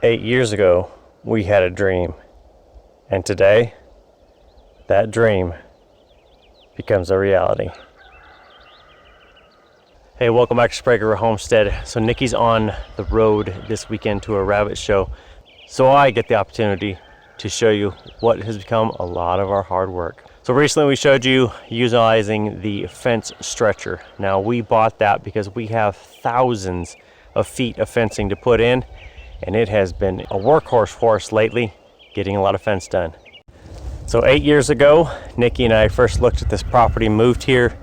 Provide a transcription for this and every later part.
8 years ago, we had a dream, and today, that dream becomes a reality. Hey, welcome back to Spraker Homestead. So Nikki's on the road this weekend to a rabbit show, so I get the opportunity to show you what has become a lot of our hard work. So recently we showed you utilizing the fence stretcher. Now we bought that because we have thousands of feet of fencing to put in, and it has been a workhorse for us lately, getting a lot of fence done. So 8 years ago, Nikki and I first looked at this property, moved here,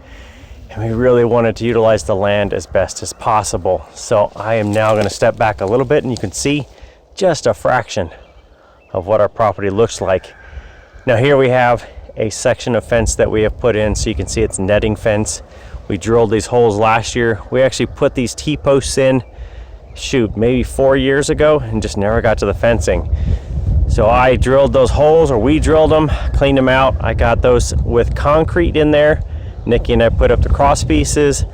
and we really wanted to utilize the land as best as possible. So I am now going to step back a little bit, and you can see just a fraction of what our property looks like. Now here we have a section of fence that we have put in, so you can see it's netting fence. We drilled these holes last year. We actually put these T-posts in, maybe 4 years ago, and just never got to the fencing. So I drilled those holes, or we drilled them, cleaned them out. I got those with concrete in there. Nikki and I put up the cross pieces,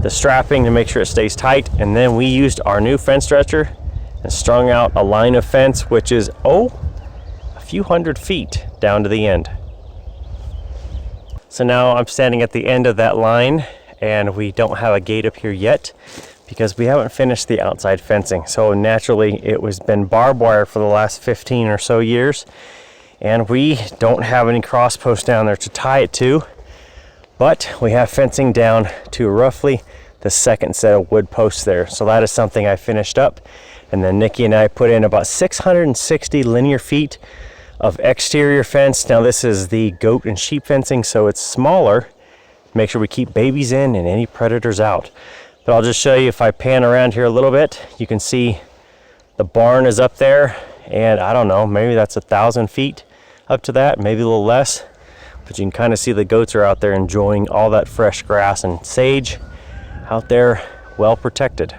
the strapping to make sure it stays tight, and then we used our new fence stretcher and strung out a line of fence, which is a few hundred feet down to the end. So now I'm standing at the end of that line, and we don't have a gate up here yet because we haven't finished the outside fencing. So naturally it was been barbed wire for the last 15 or so years, and we don't have any cross posts down there to tie it to, but we have fencing down to roughly the second set of wood posts there. So that is something I finished up, and then Nikki and I put in about 660 linear feet of exterior fence. Now this is the goat and sheep fencing, so it's smaller. Make sure we keep babies in and any predators out. But I'll just show you, if I pan around here a little bit, you can see the barn is up there, and I don't know, maybe that's 1,000 feet up to that, maybe a little less. But you can kind of see the goats are out there enjoying all that fresh grass and sage out there, well protected.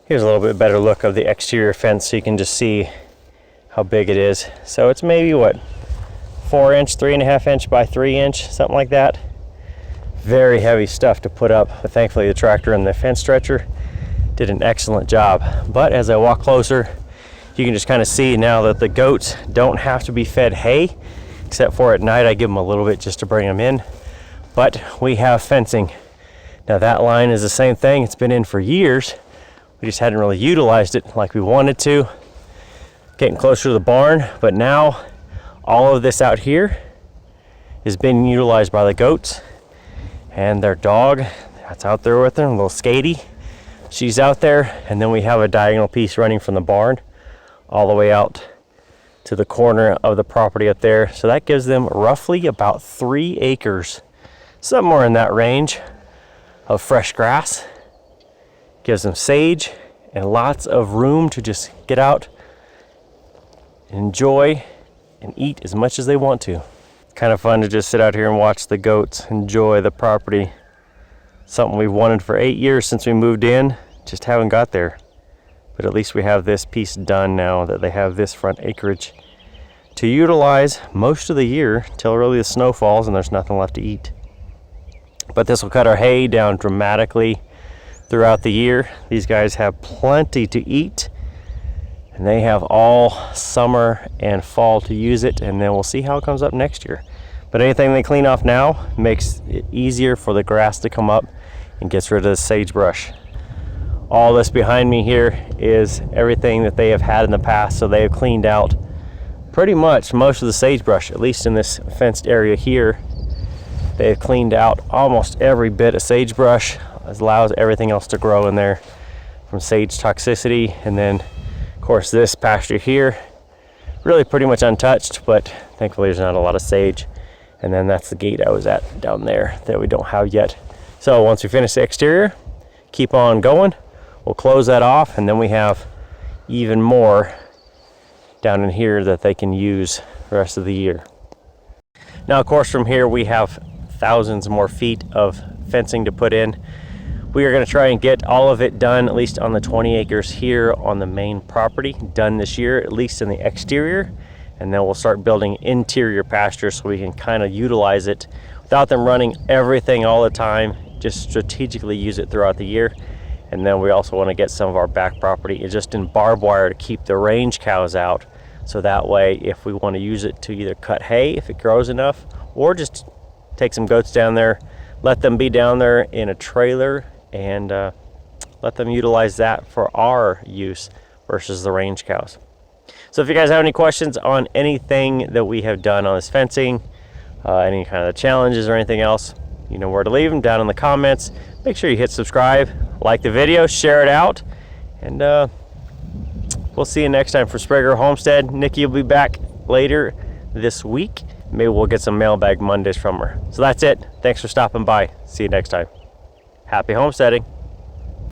Here's a little bit better look of the exterior fence, so you can just see how big it is. So it's maybe 4 inch, 3.5 inch by 3 inch, something like that. Very heavy stuff to put up, but thankfully the tractor and the fence stretcher did an excellent job. But as I walk closer, you can just kind of see now that the goats don't have to be fed hay, except for at night I give them a little bit just to bring them in. But we have fencing. Now that line is the same thing, it's been in for years. We just hadn't really utilized it like we wanted to. Getting closer to the barn, but now all of this out here is being utilized by the goats and their dog that's out there with them, little Skatey. She's out there, and then we have a diagonal piece running from the barn all the way out to the corner of the property up there. So that gives them roughly about 3 acres, somewhere in that range, of fresh grass. Gives them sage and lots of room to just get out, enjoy, and eat as much as they want to. Kind of fun to just sit out here and watch the goats enjoy the property. Something we've wanted for 8 years since we moved in, just haven't got there. But at least we have this piece done now that they have this front acreage to utilize most of the year till really the snow falls and there's nothing left to eat. But this will cut our hay down dramatically throughout the year. These guys have plenty to eat, and they have all summer and fall to use it, and then we'll see how it comes up next year. But anything they clean off now makes it easier for the grass to come up and gets rid of the sagebrush. All this behind me here is everything that they have had in the past, so they have cleaned out pretty much most of the sagebrush, at least in this fenced area here. They have cleaned out almost every bit of sagebrush. It allows everything else to grow in there from sage toxicity. And then of course this pasture here, really pretty much untouched, but thankfully there's not a lot of sage. And then that's the gate I was at down there that we don't have yet. So once we finish the exterior, keep on going, we'll close that off, and then we have even more down in here that they can use the rest of the year. Now of course from here we have thousands more feet of fencing to put in. We are going to try and get all of it done, at least on the 20 acres here on the main property, done this year, at least in the exterior. And then we'll start building interior pasture so we can kind of utilize it without them running everything all the time. Just strategically use it throughout the year. And then we also want to get some of our back property just in barbed wire to keep the range cows out. So that way, if we want to use it to either cut hay if it grows enough, or just take some goats down there, let them be down there in a trailer, and let them utilize that for our use versus the range cows. So if you guys have any questions on anything that we have done on this fencing, any kind of challenges or anything else, you know where to leave them down in the comments. Make sure you hit subscribe, like the video, share it out, and we'll see you next time for Sprague Homestead. Nikki will be back later this week. Maybe we'll get some mailbag Mondays from her. So that's it. Thanks for stopping by. See you next time. Happy homesteading.